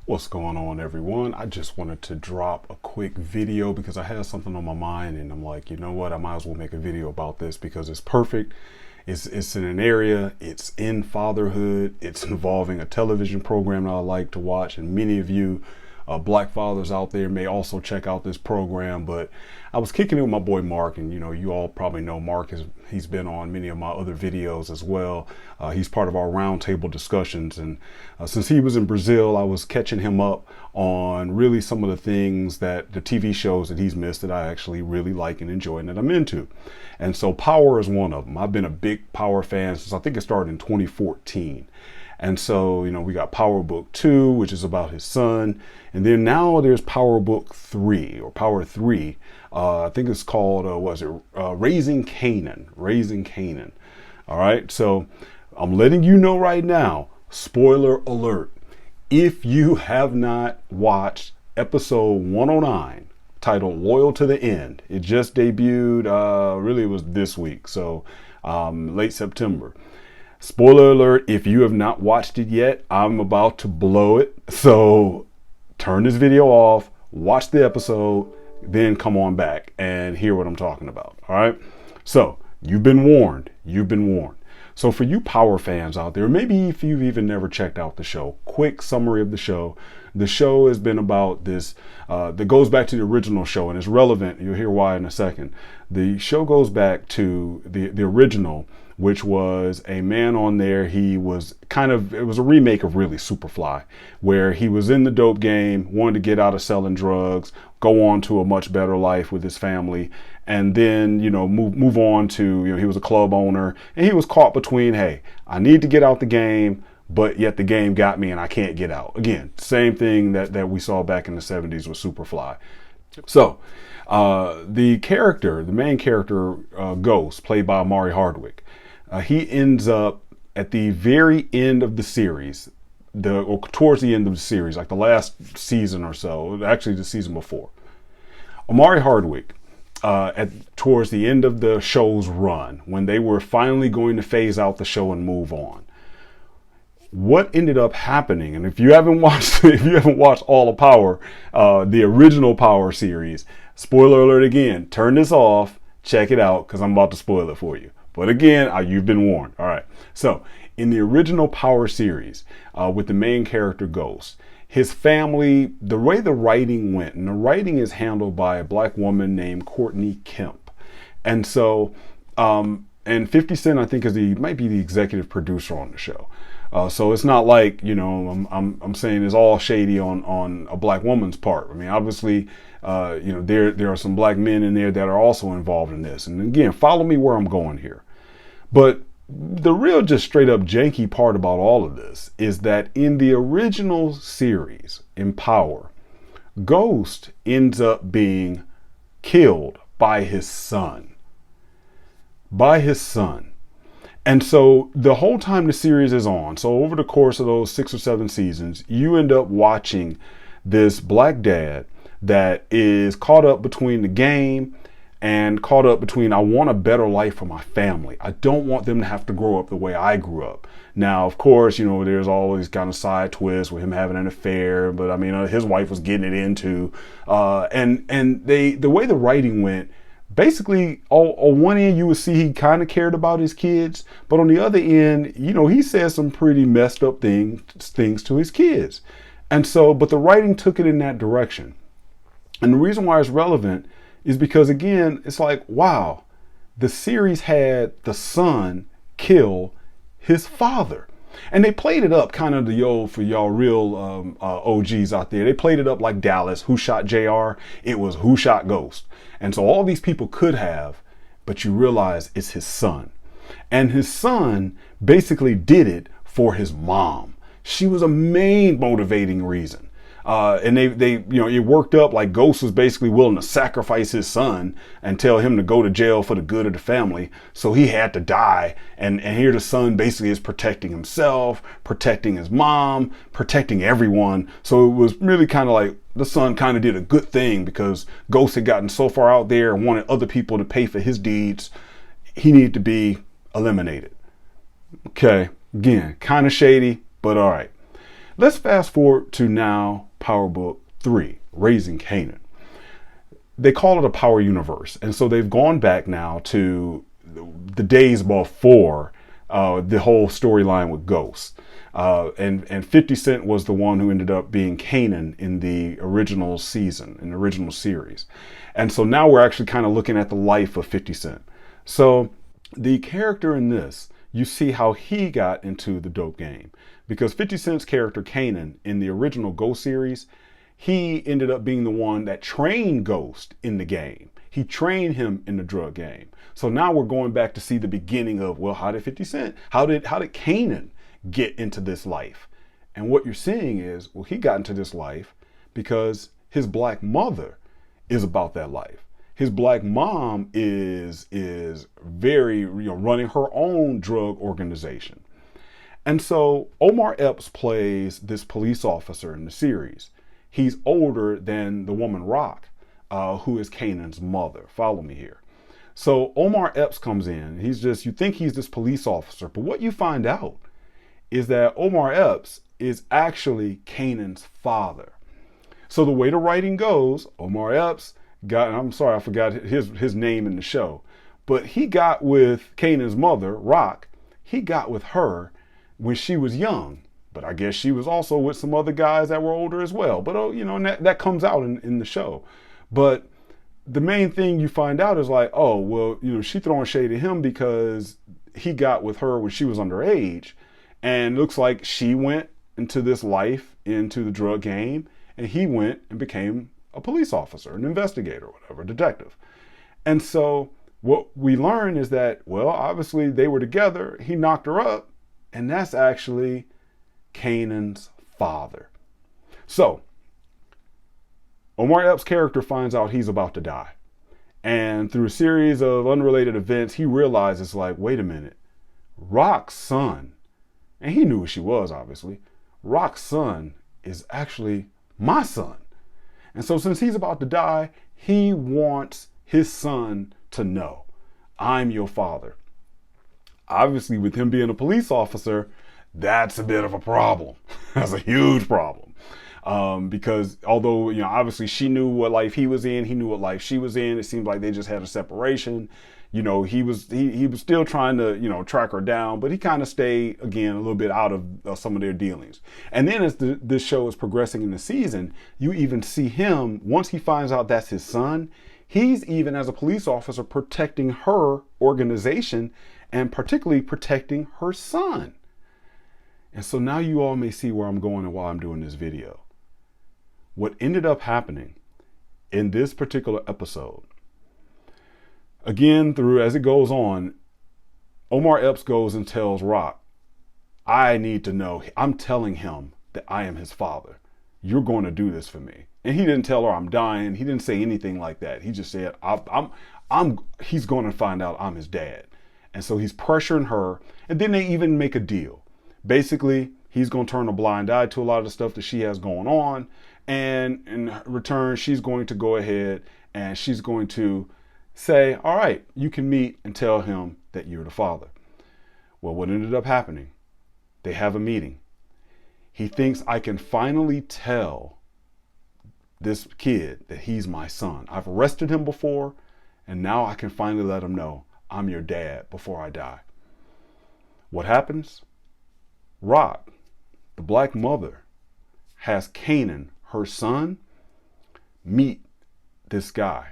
What's going on, everyone? I just wanted to drop a quick video because I had something on my mind and I'm like, you know what, I might as well make a video about this because it's perfect. It's in an area, it's in fatherhood, it's involving a television program that I like to watch, and many of you black fathers out there may also check out this program. But I was kicking it with my boy Mark, and you all probably know Mark. He's been on many of my other videos as well. He's part of our roundtable discussions, and since he was in Brazil, I was catching him up on really some of the things, that the TV shows that he's missed that I actually really like and enjoy and that I'm into. And so Power is one of them. I've been a big Power fan since I think it started in 2014. And so, we got Power Book 2, which is about his son. And then now there's Power Book 3, or Power 3. I think it's called, Raising Kanan. Raising Kanan. All right. So I'm letting you know right now, spoiler alert. If you have not watched episode 109, titled Loyal to the End, it just debuted, really it was this week. So late September. Spoiler alert, if you have not watched it yet, I'm about to blow it. So turn this video off, watch the episode, then come on back and hear what I'm talking about. All right. So you've been warned. You've been warned. So for you Power fans out there, maybe if you've even never checked out the show, quick summary of the show. The show has been about this, that goes back to the original show, and it's relevant. You'll hear why in a second. The show goes back to the original, which was a man on there. He was it was a remake of really Superfly, where he was in the dope game, wanted to get out of selling drugs, go on to a much better life with his family, and then, move on to, he was a club owner, and he was caught between, hey, I need to get out the game, but yet the game got me and I can't get out. Again, same thing that we saw back in the 70s with Superfly. So the main character, Ghost, played by Amari Hardwick, he ends up at the very end of the series, or towards the end of the series, like the last season or so, actually the season before. Amari Hardwick, towards the end of the show's run, when they were finally going to phase out the show and move on, what ended up happening, and if you haven't watched all of Power, the original Power series, spoiler alert again, turn this off, check it out, because I'm about to spoil it for you. But again, you've been warned. All right. So in the original Power series, with the main character Ghost, his family, the way the writing went, and the writing is handled by a black woman named Courtney Kemp. And so, and 50 Cent, I think, might be the executive producer on the show. So it's not like, I'm saying it's all shady on a black woman's part. I mean, obviously, there are some black men in there that are also involved in this. And again, follow me where I'm going here. But the real just straight up janky part about all of this is that in the original series, in Power, Ghost ends up being killed by his son. And so the whole time the series is on, so over the course of those 6 or 7 seasons, you end up watching this black dad that is caught up between the game and caught up between, I want a better life for my family. I don't want them to have to grow up the way I grew up. Now, of course, there's always kind of side twists with him having an affair, but I mean, his wife was getting it into, and the way the writing went, basically, on one end, you would see he kind of cared about his kids, but on the other end, he said some pretty messed up things to his kids. And so, but the writing took it in that direction. And the reason why it's relevant is because, again, it's like, wow, the series had the son kill his father. And they played it up kind of for y'all real OGs out there. They played it up like Dallas, who shot JR? It was who shot Ghost. And so all these people could have, but you realize it's his son. And his son basically did it for his mom. She was a main motivating reason. And it worked up like Ghost was basically willing to sacrifice his son and tell him to go to jail for the good of the family. So he had to die. And here the son basically is protecting himself, protecting his mom, protecting everyone. So it was really kind of like the son kind of did a good thing because Ghost had gotten so far out there and wanted other people to pay for his deeds. He needed to be eliminated. Okay. Again, kind of shady, but all right. Let's fast forward to now Power Book 3, Raising Kanan. They call it a power universe. And so they've gone back now to the days before the whole storyline with Ghost. And 50 Cent was the one who ended up being Kanan in the original season, in the original series. And so now we're actually kind of looking at the life of 50 Cent. So the character in this, you see how he got into the dope game. Because 50 Cent's character Kanan in the original Ghost series, he ended up being the one that trained Ghost in the game. He trained him in the drug game. So now we're going back to see the beginning of, well, how did 50 Cent, how did Kanan get into this life? And what you're seeing is, well, he got into this life because his black mother is about that life. His black mom is very, running her own drug organization. And so Omar Epps plays this police officer in the series. He's older than the woman Rock, who is Kanan's mother. Follow me here. So Omar Epps comes in. You think he's this police officer, but what you find out is that Omar Epps is actually Kanan's father. So the way the writing goes, Omar Epps I'm sorry, I forgot his name in the show, but he got with Kanan's mother, Rock. He got with her when she was young. But I guess she was also with some other guys that were older as well. But, and that comes out in the show. But the main thing you find out is like, oh, well, she throwing shade at him because he got with her when she was underage. And it looks like she went into this life, into the drug game, and he went and became a police officer, an investigator, whatever, detective. And so what we learn is that, well, obviously they were together. He knocked her up, and that's actually Kanan's father. So Omar Epps' character finds out he's about to die. And through a series of unrelated events, he realizes, like, wait a minute, Rock's son, and he knew who she was, obviously, Rock's son is actually my son. And so since he's about to die, he wants his son to know, I'm your father. Obviously, with him being a police officer, that's a bit of a problem. That's a huge problem. Because although, obviously she knew what life he was in, he knew what life she was in. It seemed like they just had a separation. He was still trying to, track her down, but he kind of stayed, again, a little bit out of some of their dealings. And then as this show is progressing in the season, you even see him, once he finds out that's his son, he's even, as a police officer, protecting her organization and particularly protecting her son. And so now you all may see where I'm going and why I'm doing this video. What ended up happening in this particular episode, again, as it goes on, Omar Epps goes and tells Rock, I need to know, I'm telling him that I am his father. You're going to do this for me. And he didn't tell her I'm dying. He didn't say anything like that. He just said, he's going to find out I'm his dad. And so he's pressuring her. And then they even make a deal. Basically, he's going to turn a blind eye to a lot of the stuff that she has going on. And in return, she's going to go ahead and she's going to say, all right, you can meet and tell him that you're the father. Well, what ended up happening? They have a meeting. He thinks, I can finally tell this kid that he's my son. I've arrested him before, and now I can finally let him know I'm your dad before I die. What happens? Rock, the black mother, has Kanan, her son, meet this guy.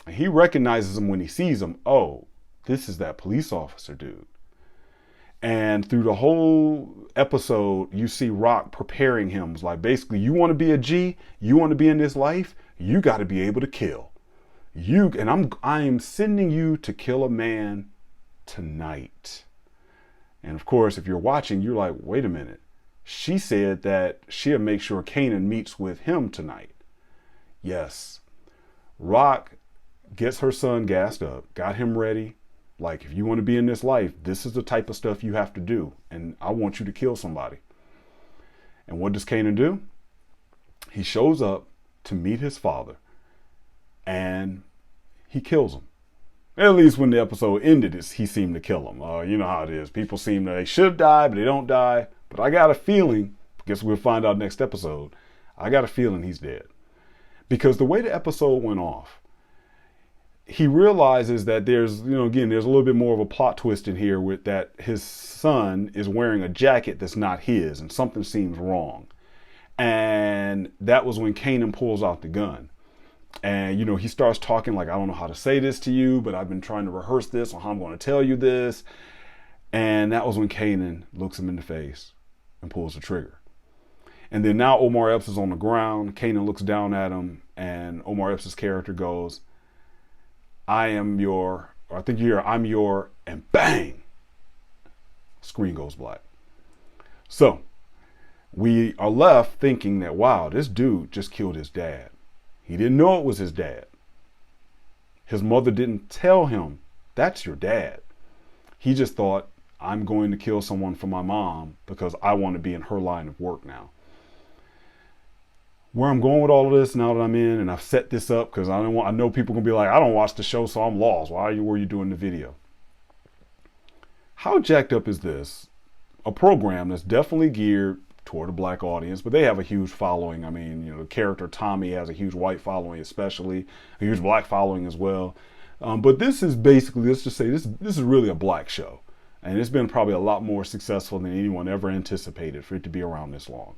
And he recognizes him when he sees him. Oh, this is that police officer dude. And through the whole episode, you see Rock preparing him. It's like, basically, you want to be a G, you want to be in this life, you got to be able to kill. I am sending you to kill a man tonight. And of course, if you're watching, you're like, wait a minute. She said that she'll make sure Kanan meets with him tonight. Yes. Rock gets her son gassed up, got him ready. Like, if you want to be in this life, this is the type of stuff you have to do. And I want you to kill somebody. And what does Kanan do? He shows up to meet his father. And he kills him. At least when the episode ended, he seemed to kill him. You know how it is. People they should die, but they don't die. But I got a feeling, Guess we'll find out next episode. I got a feeling he's dead. Because the way the episode went off, he realizes that there's, again, there's a little bit more of a plot twist in here with that his son is wearing a jacket that's not his and something seems wrong. And that was when Kanan pulls out the gun. And, he starts talking like, I don't know how to say this to you, but I've been trying to rehearse this on how I'm going to tell you this. And that was when Kanan looks him in the face and pulls the trigger. And then now Omar Epps is on the ground. Kanan looks down at him, and Omar Epps' character goes, I'm your, and bang, screen goes black. So we are left thinking that, wow, this dude just killed his dad. He didn't know it was his dad. His mother didn't tell him, that's your dad. He just thought, I'm going to kill someone for my mom because I want to be in her line of work now. Where I'm going with all of this now that I'm in, and I've set this up because I know people are going to be like, I don't watch the show, so I'm lost. Why were you doing the video? How jacked up is this? A program that's definitely geared toward a black audience, but they have a huge following. I mean, the character Tommy has a huge white following, especially a huge black following as well. But this is basically, let's just say this is really a black show. And it's been probably a lot more successful than anyone ever anticipated for it to be around this long.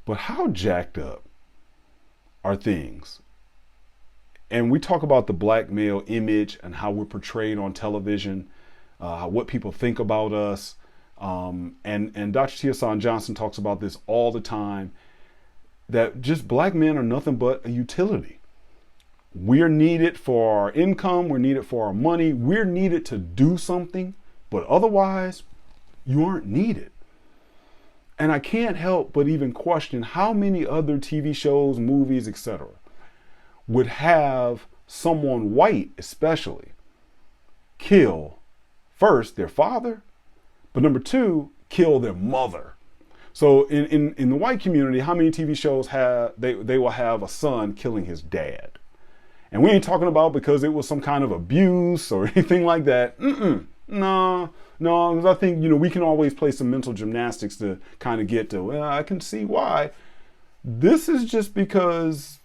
But how jacked up are things? And we talk about the black male image and how we're portrayed on television, what people think about us. And Dr. Tia San Johnson talks about this all the time, that just black men are nothing but a utility. We're needed for our income. We're needed for our money. We're needed to do something, but otherwise you aren't needed. And I can't help but even question how many other TV shows, movies, etc. would have someone white, especially, kill first their father, but number two, kill their mother. So in the white community, how many TV shows have they will have a son killing his dad? And we ain't talking about because it was some kind of abuse or anything like that. No, because I think, we can always play some mental gymnastics to kind of get to, well, I can see why. This is just because,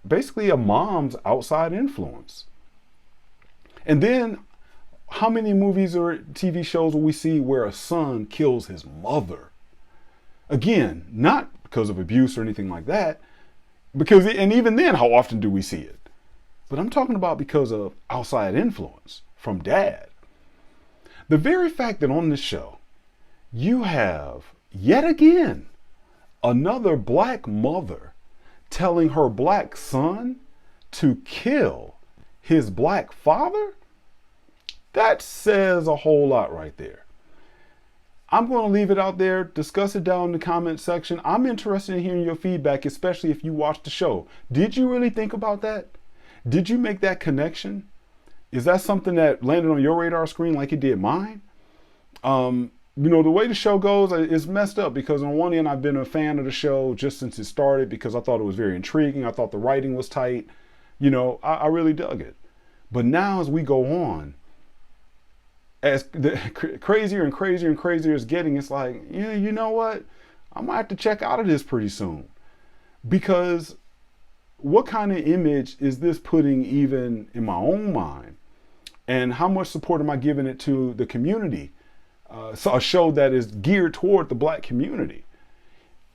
basically a mom's outside influence. And then how many movies or TV shows will we see where a son kills his mother? Again, not because of abuse or anything like that, and even then, how often do we see it? But I'm talking about because of outside influence from dad. The very fact that on this show, you have yet again another black mother telling her black son to kill his black father, that says a whole lot right there. I'm going to leave it out there. Discuss it down in the comment section. I'm interested in hearing your feedback, especially if you watched the show. Did you really think about that? Did you make that connection? Is that something that landed on your radar screen like it did mine? The way the show goes is messed up because on one end, I've been a fan of the show just since it started because I thought it was very intriguing. I thought the writing was tight. I really dug it. But now as we go on, as the crazier and crazier and crazier it's getting, it's like, you know what? I might have to check out of this pretty soon. Because what kind of image is this putting even in my own mind? And how much support am I giving it to the community? So a show that is geared toward the black community.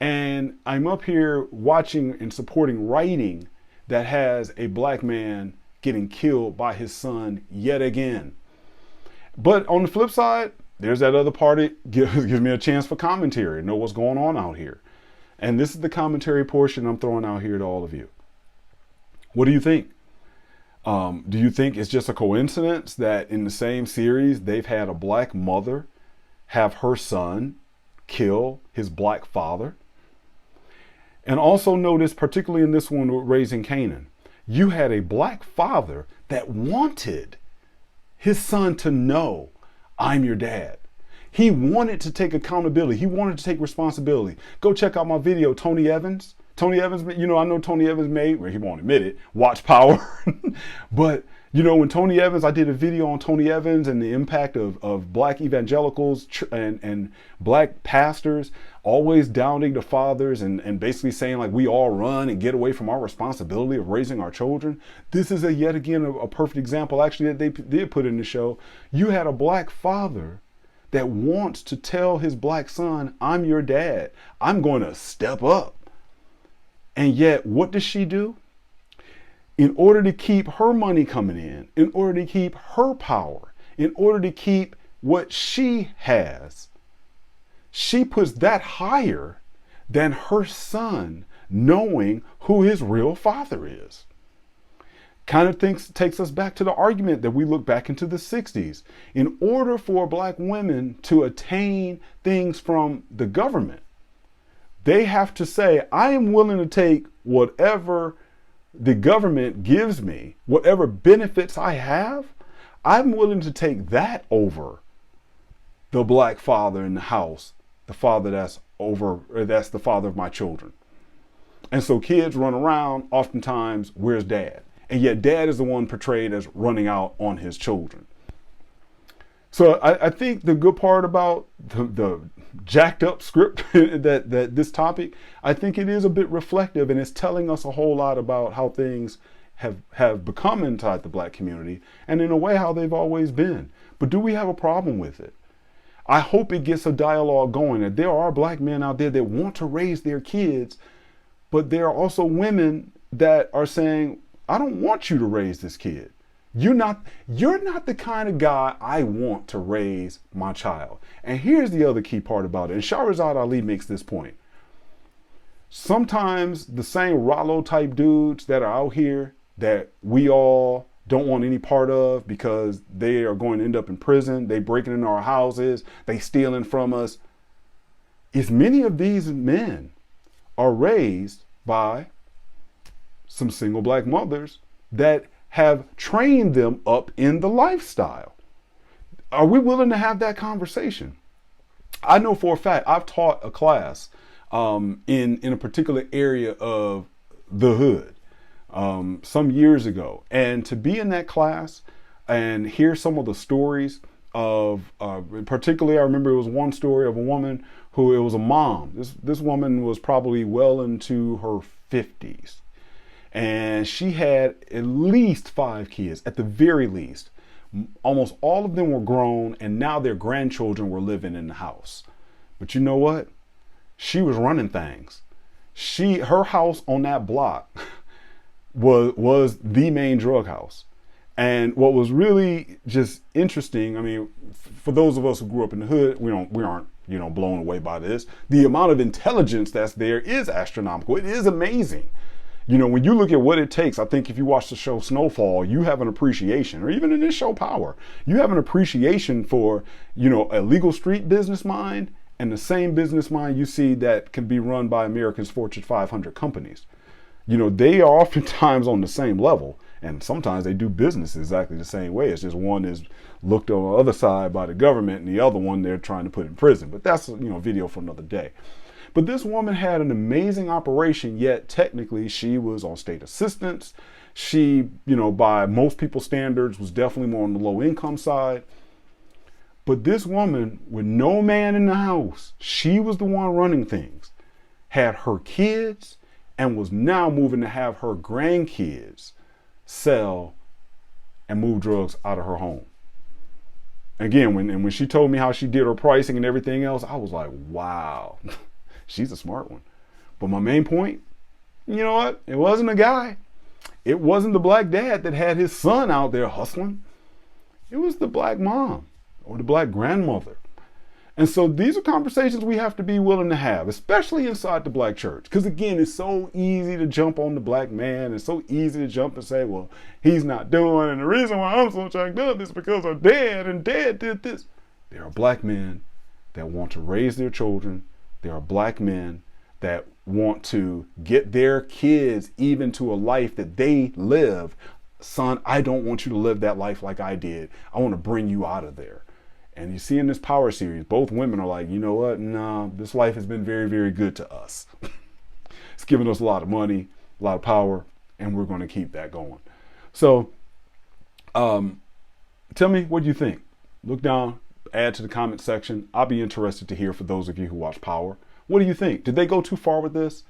And I'm up here watching and supporting writing that has a black man getting killed by his son yet again. But on the flip side, there's that other party gives me a chance for commentary, know what's going on out here. And this is the commentary portion I'm throwing out here to all of you. What do you think? Do you think it's just a coincidence that in the same series, they've had a black mother have her son kill his black father? And also notice, particularly in this one with Raising Kanan, you had a black father that wanted his son to know, I'm your dad. He wanted to take accountability. He wanted to take responsibility. Go check out my video, Tony Evans. Tony Evans, I know Tony Evans made, well, he won't admit it, Watch Power. But You know, when Tony Evans, I did a video on Tony Evans and the impact of black evangelicals and black pastors always downing the fathers and basically saying like we all run and get away from our responsibility of raising our children. This is yet again a perfect example actually that they did put in the show. You had a black father that wants to tell his black son, I'm your dad. I'm going to step up. And yet, what does she do? In order to keep her money coming in order to keep her power, in order to keep what she has, she puts that higher than her son knowing who his real father is. Kind of takes us back to the argument that we look back into the 60s. In order for black women to attain things from the government, they have to say, I am willing to take whatever the government gives me, whatever benefits I have, I'm willing to take that over the black father in the house, the father that's the father of my children. And so kids run around, oftentimes, where's dad? And yet dad is the one portrayed as running out on his children. So I think the good part about the jacked up script that this topic, I think it is a bit reflective and it's telling us a whole lot about how things have become inside the black community and in a way how they've always been. But do we have a problem with it? I hope it gets a dialogue going that there are black men out there that want to raise their kids, but there are also women that are saying, I don't want you to raise this kid. You're not the kind of guy I want to raise my child. And here's the other key part about it. And Shahrazad Ali makes this point. Sometimes the same Rollo type dudes that are out here that we all don't want any part of because they are going to end up in prison, they breaking into our houses, they stealing from us. As many of these men are raised by some single black mothers that have trained them up in the lifestyle. Are we willing to have that conversation? I know for a fact I've taught a class in a particular area of the hood some years ago, and to be in that class and hear some of the stories of particularly I remember it was one story of a woman who, it was a mom. This woman was probably well into her 50s. And she had at least 5 kids, at the very least. Almost all of them were grown, and now their grandchildren were living in the house. But you know what? She was running things. Her house on that block was the main drug house. And what was really just interesting, I mean, for those of us who grew up in the hood, we aren't, blown away by this. The amount of intelligence that's there is astronomical. It is amazing. When you look at what it takes, I think if you watch the show Snowfall, you have an appreciation, or even in this show Power, you have an appreciation for, a legal street business mind and the same business mind you see that can be run by America's Fortune 500 companies. They are oftentimes on the same level, and sometimes they do business exactly the same way. It's just one is looked on the other side by the government and the other one they're trying to put in prison. But that's, a video for another day. But this woman had an amazing operation, yet technically she was on state assistance. She, by most people's standards, was definitely more on the low income side. But this woman, with no man in the house, she was the one running things, had her kids, and was now moving to have her grandkids sell and move drugs out of her home. Again, when she told me how she did her pricing and everything else, I was like, wow. She's a smart one. But my main point, you know what? It wasn't a guy. It wasn't the black dad that had his son out there hustling. It was the black mom or the black grandmother. And so these are conversations we have to be willing to have, especially inside the black church. Because again, it's so easy to jump on the black man. It's so easy to jump and say, well, he's not doing. And the reason why I'm so jacked up is because of dad, and dad did this. There are black men that want to raise their children. There are black men that want to get their kids even to a life that they live. Son, I don't want you to live that life like I did. I want to bring you out of there. And you see in this Power series, both women are like, you know what? Nah, this life has been very, very good to us. It's given us a lot of money, a lot of power, and we're going to keep that going. So Tell me what you think. Look down, add to the comment section. I'll be interested to hear for those of you who watch Power. What do you think? Did they go too far with this?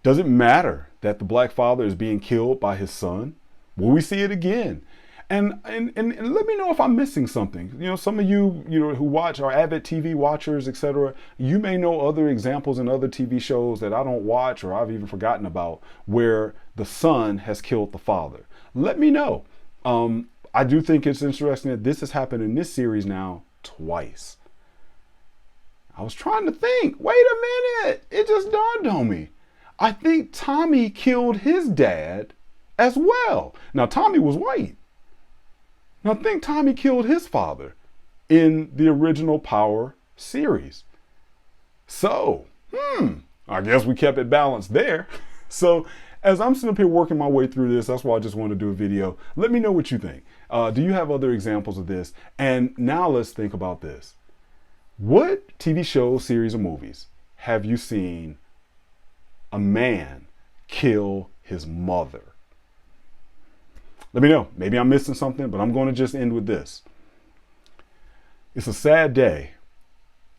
Does it matter that the black father is being killed by his son? Will we see it again? And let me know if I'm missing something. You know, some of you, who watch, are avid TV watchers, etc. You may know other examples in other TV shows that I don't watch or I've even forgotten about where the son has killed the father. Let me know. I do think it's interesting that this has happened in this series now twice. I was trying to think. Wait a minute. It just dawned on me. I think Tommy killed his dad as well. Now, Tommy was white. Now, I think Tommy killed his father in the original Power series. So, I guess we kept it balanced there. So, as I'm sitting up here working my way through this, that's why I just wanted to do a video. Let me know what you think. Do you have other examples of this? And now let's think about this. What TV shows, series, or movies have you seen a man kill his mother? Let me know. Maybe I'm missing something, but I'm going to just end with this. It's a sad day,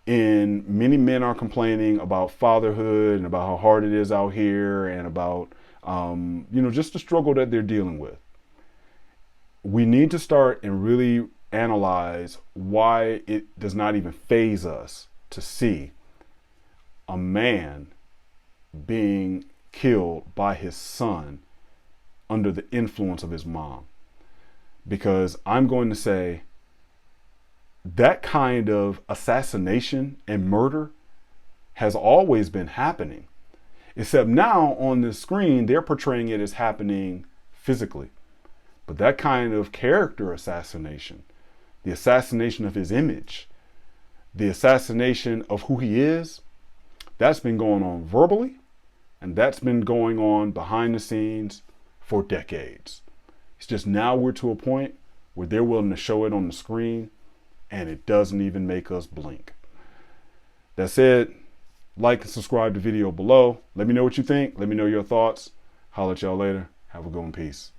and many men are complaining about fatherhood and about how hard it is out here and about, just the struggle that they're dealing with. We need to start and really analyze why it does not even faze us to see a man being killed by his son under the influence of his mom. Because I'm going to say that kind of assassination and murder has always been happening, except now on the screen they're portraying it as happening physically. But that kind of character assassination, the assassination of his image, the assassination of who he is, that's been going on verbally, and that's been going on behind the scenes for decades. It's just now we're to a point where they're willing to show it on the screen, and it doesn't even make us blink. That's it. Like and subscribe to the video below. Let me know what you think. Let me know your thoughts. Holler at y'all later. Have a good one. Peace.